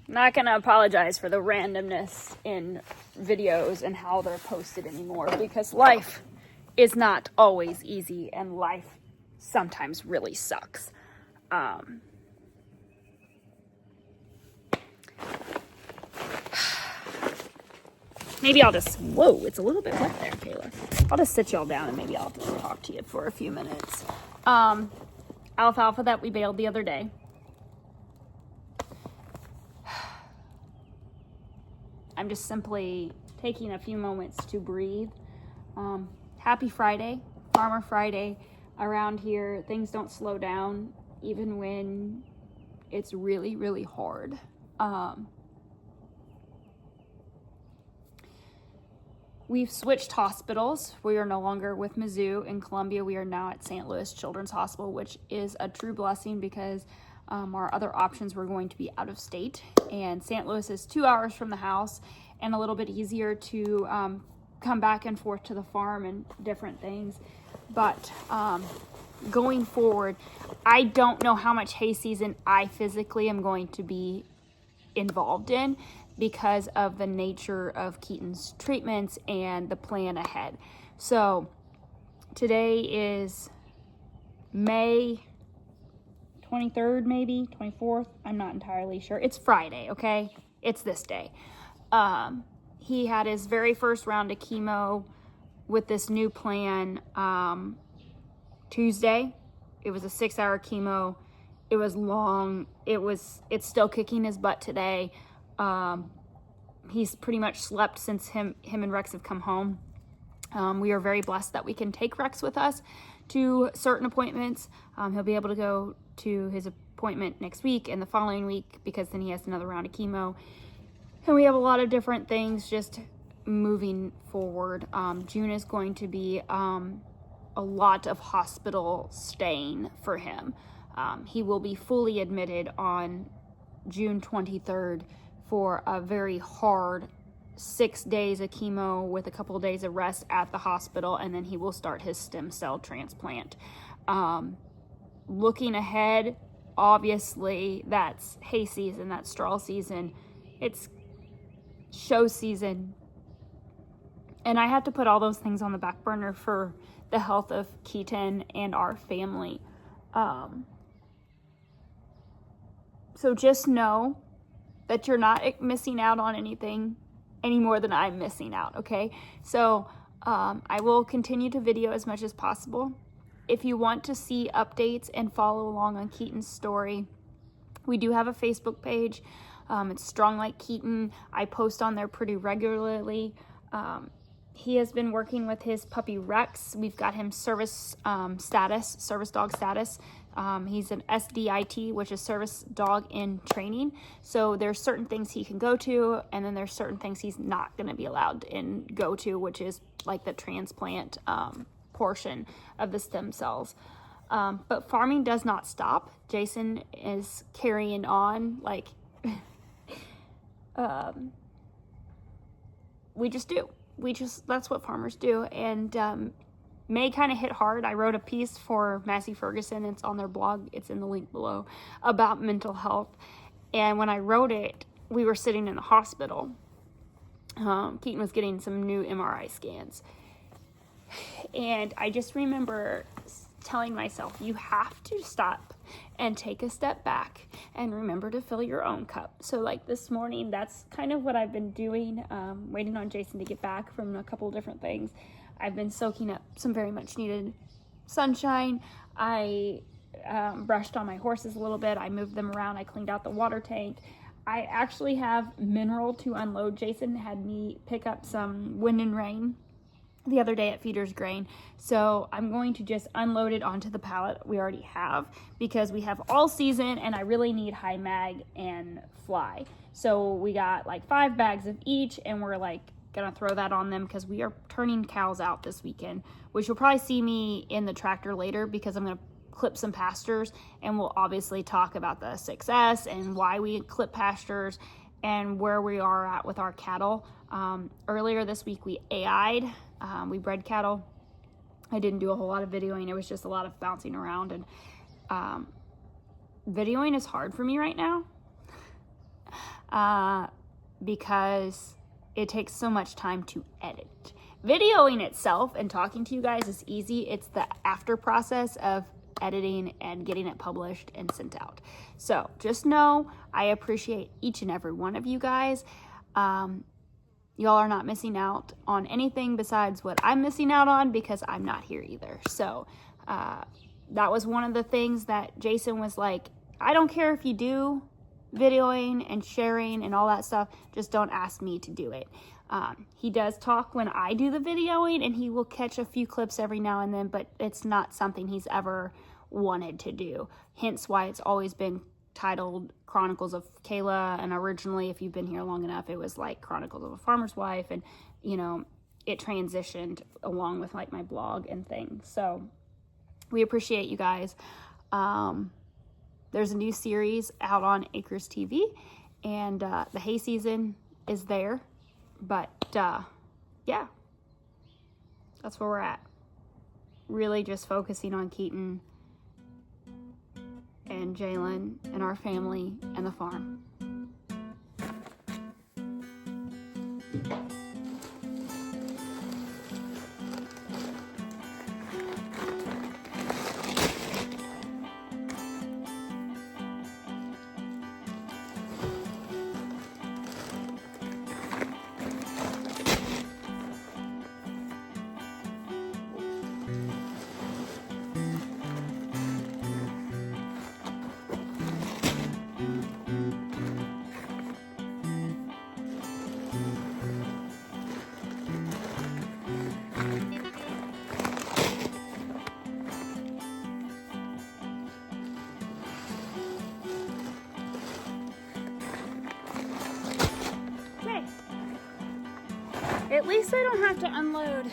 Not gonna apologize for the randomness in videos and how they're posted anymore, because life is not always easy and life sometimes really sucks. Maybe I'll just, whoa, it's a little bit wet there, Kayla. I'll just sit y'all down and maybe I'll just talk to you for a few minutes. Alfalfa that we baled the other day. I'm just simply taking a few moments to breathe. Happy Friday, Farmer Friday. Around here, things don't slow down even when it's really, really hard. We've switched hospitals. We are no longer with Mizzou in Columbia. We are now at St. Louis Children's Hospital, which is a true blessing because our other options were going to be out of state. And St. Louis is 2 hours from the house and a little bit easier to come back and forth to the farm and different things. But going forward, I don't know how much hay season I physically am going to be involved in because of the nature of Keaton's treatments and the plan ahead. So today is May 23rd, maybe 24th. I'm not entirely sure. It's Friday, okay? It's this day. He had his very first round of chemo with this new plan Tuesday. It was a 6-hour chemo. It was long. It's still kicking his butt today. He's pretty much slept since him and Rex have come home. We are very blessed that we can take Rex with us to certain appointments. He'll be able to go to his appointment next week and the following week because then he has another round of chemo. And we have a lot of different things just moving forward. June is going to be a lot of hospital staying for him. He will be fully admitted on June 23rd for a very hard 6 days of chemo with a couple of days of rest at the hospital, and then he will start his stem cell transplant. Looking ahead, obviously that's hay season, that's straw season, it's show season, and I have to put all those things on the back burner for the health of Keaton and our family. So just know that you're not missing out on anything any more than I'm missing out, okay? So I will continue to video as much as possible. If you want to see updates and follow along on Keaton's story, we do have a Facebook page. It's Strong Like Keaton. I post on there pretty regularly. He has been working with his puppy Rex. We've got him service dog status. He's an SDIT, which is service dog in training. So there's certain things he can go to, and then there's certain things he's not going to be allowed to go to, which is like the transplant portion of the stem cells. But farming does not stop. Jason is carrying on like we just do. That's what farmers do. And May kind of hit hard. I wrote a piece for Massey Ferguson. It's on their blog. It's in the link below about mental health. And when I wrote it, we were sitting in the hospital. Keaton was getting some new MRI scans. And I just remember telling myself, you have to stop and take a step back and remember to fill your own cup. So like this morning, that's kind of what I've been doing, waiting on Jason to get back from a couple of different things. I've been soaking up some very much needed sunshine. I brushed on my horses a little bit. I moved them around. I cleaned out the water tank. I actually have mineral to unload. Jason had me pick up some Wind and Rain the other day at Feeder's Grain. So I'm going to just unload it onto the pallet we already have because we have all season and I really need high mag and fly. So we got like 5 bags of each and we're like gonna throw that on them because we are turning cows out this weekend, which you'll probably see me in the tractor later because I'm gonna clip some pastures and we'll obviously talk about the success and why we clip pastures and where we are at with our cattle. Earlier this week we AI'd, we bred cattle. I didn't do a whole lot of videoing. It was just a lot of bouncing around, and videoing is hard for me right now. because it takes so much time to edit. Videoing itself and talking to you guys is easy. It's the after process of editing and getting it published and sent out. So just know I appreciate each and every one of you guys. Y'all are not missing out on anything besides what I'm missing out on, because I'm not here either. So that was one of the things that Jason was like, I don't care if you do videoing and sharing and all that stuff, just don't ask me to do it. He does talk when I do the videoing, and he will catch a few clips every now and then, but it's not something he's ever wanted to do. Hence why it's always been titled Chronicles of Kayla, and originally, if you've been here long enough, it was like Chronicles of a Farmer's Wife, and you know, it transitioned along with like my blog and things. So we appreciate you guys. There's a new series out on Acres TV, and the hay season is there. But yeah, that's where we're at. Really just focusing on Keaton and Jalen and our family and the farm. At least I don't have to unload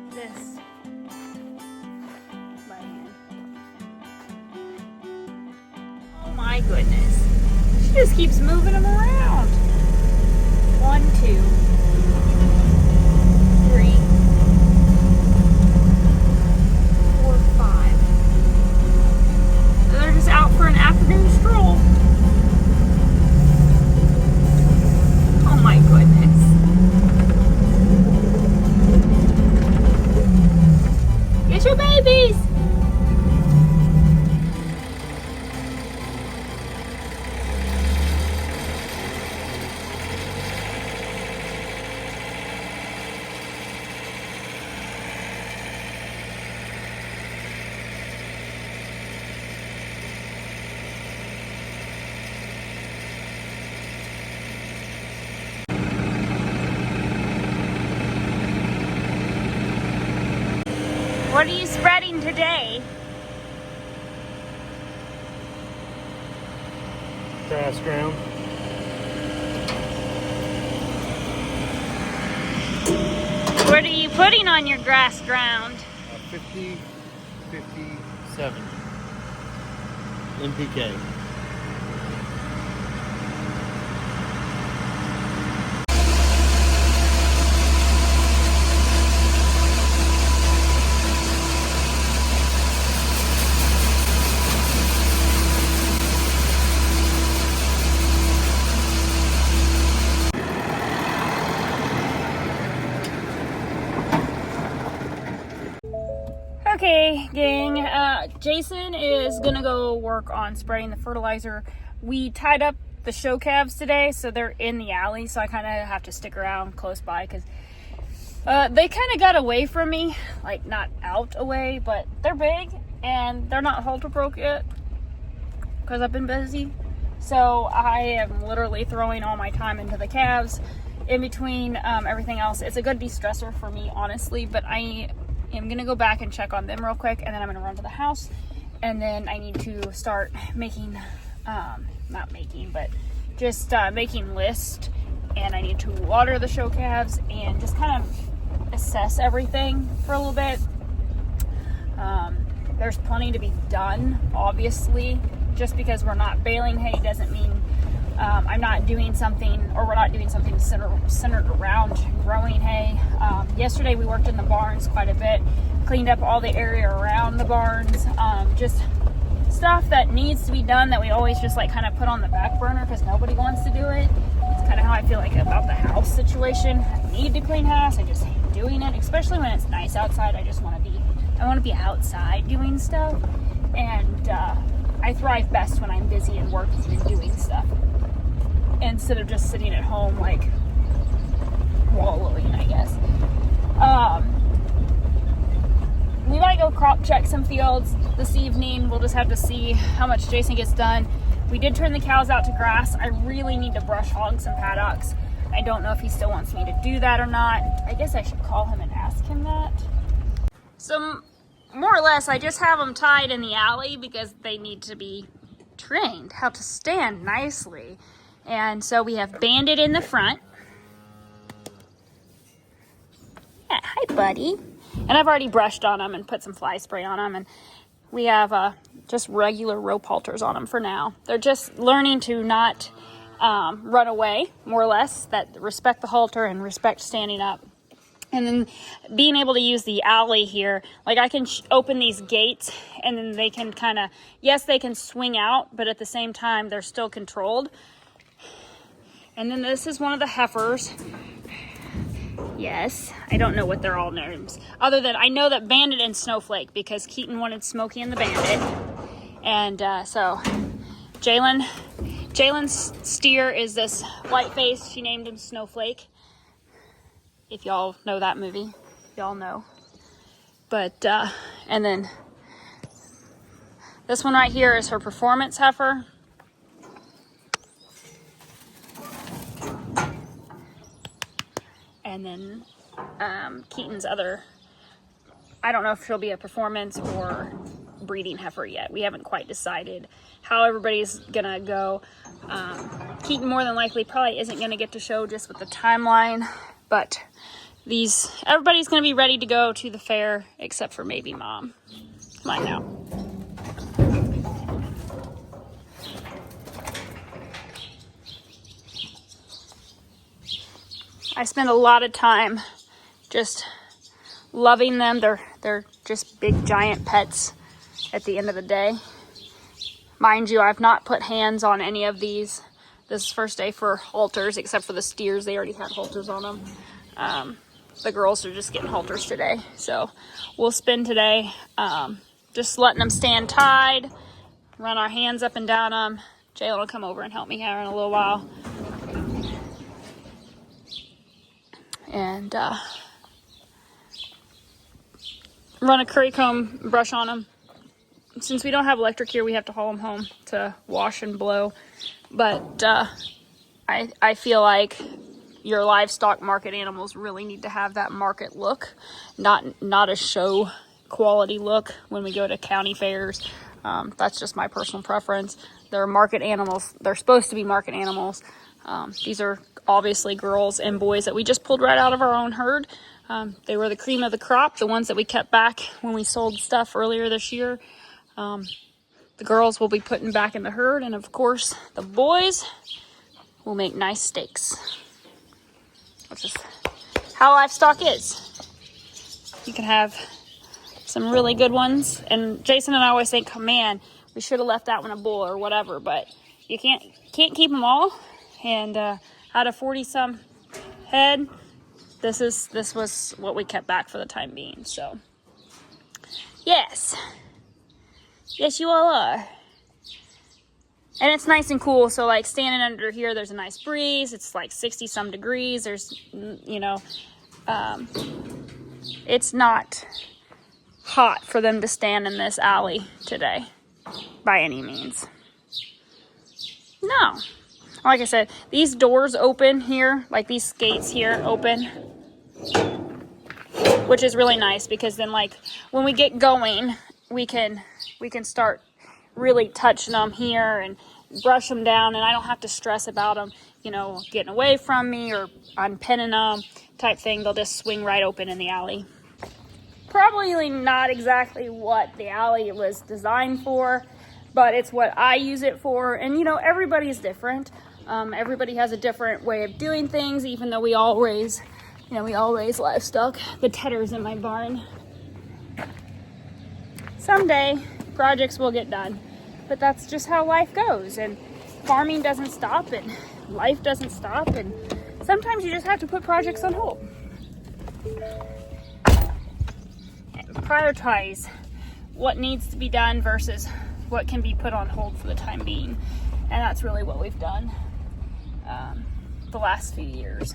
this by hand. Oh my goodness. She just keeps moving them around. 1, 2, 3, 4, 5. They're just out for an afternoon stroll. Oh my goodness. Get your babies! What are you spreading today? Grass ground. What are you putting on your grass ground? 50-57 NPK. Okay, gang, Jason is gonna go work on spraying the fertilizer. We tied up the show calves today, so they're in the alley, so I kind of have to stick around close by because they kind of got away from me, like not out away, but they're big and they're not halter broke yet because I've been busy. So I am literally throwing all my time into the calves in between everything else. It's a good de-stressor for me, honestly, but I'm gonna go back and check on them real quick, and then I'm gonna run to the house, and then I need to start making making lists, and I need to water the show calves and just kind of assess everything for a little bit. There's plenty to be done, obviously. Just because we're not baling hay doesn't mean I'm not doing something, or we're not doing something centered around growing hay. Yesterday we worked in the barns quite a bit, cleaned up all the area around the barns, just stuff that needs to be done that we always just like kind of put on the back burner because nobody wants to do it. It's kind of how I feel like about the house situation. I need to clean house. I just hate doing it, especially when it's nice outside. I want to be outside doing stuff, and I thrive best when I'm busy and working and doing stuff instead of just sitting at home like wallowing, I guess. We might go crop check some fields this evening. We'll just have to see how much Jason gets done. We did turn the cows out to grass. I really need to brush hog some paddocks. I don't know if he still wants me to do that or not. I guess I should call him and ask him that. So more or less, I just have them tied in the alley because they need to be trained how to stand nicely. And so we have Bandit in the front. Yeah, hi, buddy. And I've already brushed on them and put some fly spray on them. And we have just regular rope halters on them for now. They're just learning to not run away, more or less, that respect the halter and respect standing up. And then being able to use the alley here, like I can open these gates and then they can kind of, yes, they can swing out, but at the same time, they're still controlled. And then this is one of the heifers. Yes, I don't know what they're all names, other than I know that Bandit and Snowflake because Keaton wanted Smokey and the Bandit. And so Jalen's steer is this white face. She named him Snowflake. If y'all know that movie, y'all know. But, and then this one right here is her performance heifer. And then Keaton's other, I don't know if she'll be a performance or breeding heifer yet. We haven't quite decided how everybody's gonna go. Keaton more than likely probably isn't gonna get to show just with the timeline, but everybody's gonna be ready to go to the fair except for maybe Mom. Come on now. I spend a lot of time just loving them. They're just big giant pets at the end of the day. Mind you, I've not put hands on any of these. This is first day for halters, except for the steers. They already had halters on them. The girls are just getting halters today. So we'll spend today just letting them stand tied, run our hands up and down them. Jalen will come over and help me here in a little while. And run a curry comb brush on them. Since we don't have electric here, we have to haul them home to wash and blow. But I feel like your livestock market animals really need to have that market look, not a show quality look when we go to county fairs. That's just my personal preference. They're market animals. They're supposed to be market animals. These are obviously girls and boys that we just pulled right out of our own herd. They were the cream of the crop, the ones that we kept back when we sold stuff earlier this year. The girls will be putting back in the herd, and of course the boys will make nice steaks. Which is how livestock is. You can have some really good ones, and Jason and I always think, oh, man, we should have left that one a bull or whatever, but you can't keep them all. And out of 40 some head, this was what we kept back for the time being. So yes you all are. And it's nice and cool. So like standing under here, there's a nice breeze. It's like 60 some degrees. There's, it's not hot for them to stand in this alley today by any means. No. Like I said, these doors open here, like these gates here open, which is really nice because then like when we get going, we can start really touching them here and brush them down, and I don't have to stress about them, getting away from me or unpinning them type thing. They'll just swing right open in the alley. Probably not exactly what the alley was designed for, but it's what I use it for. And everybody's different. Everybody has a different way of doing things, even though we all raise livestock. The tedder's in my barn. Someday projects will get done. But that's just how life goes, and farming doesn't stop, and life doesn't stop, and sometimes you just have to put projects on hold. And prioritize what needs to be done versus what can be put on hold for the time being. And that's really what we've done the last few years.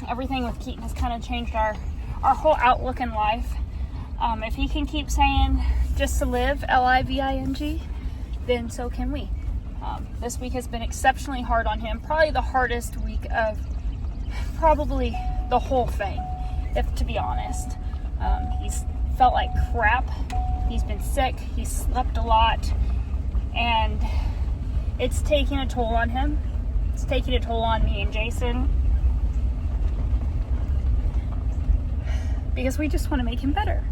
Everything with Keaton has kind of changed our whole outlook in life. If he can keep saying just to live, Living, then so can we. This week has been exceptionally hard on him. Probably the hardest week of probably the whole thing, if to be honest. He's felt like crap. He's been sick. He's slept a lot. And it's taking a toll on him. It's taking a toll on me and Jason. Because we just want to make him better.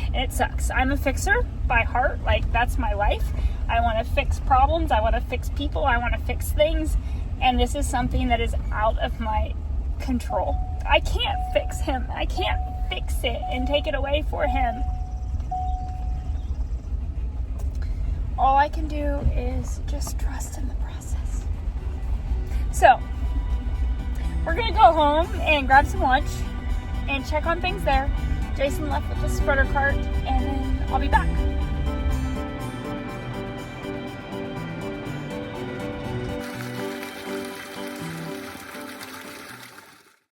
And it sucks. I'm a fixer by heart. Like, that's my life. I want to fix problems. I want to fix people. I want to fix things. And this is something that is out of my control. I can't fix him. I can't fix it and take it away for him. All I can do is just trust in the process. So, we're going to go home and grab some lunch and check on things there. Jason left with the spreader cart, and then I'll be back.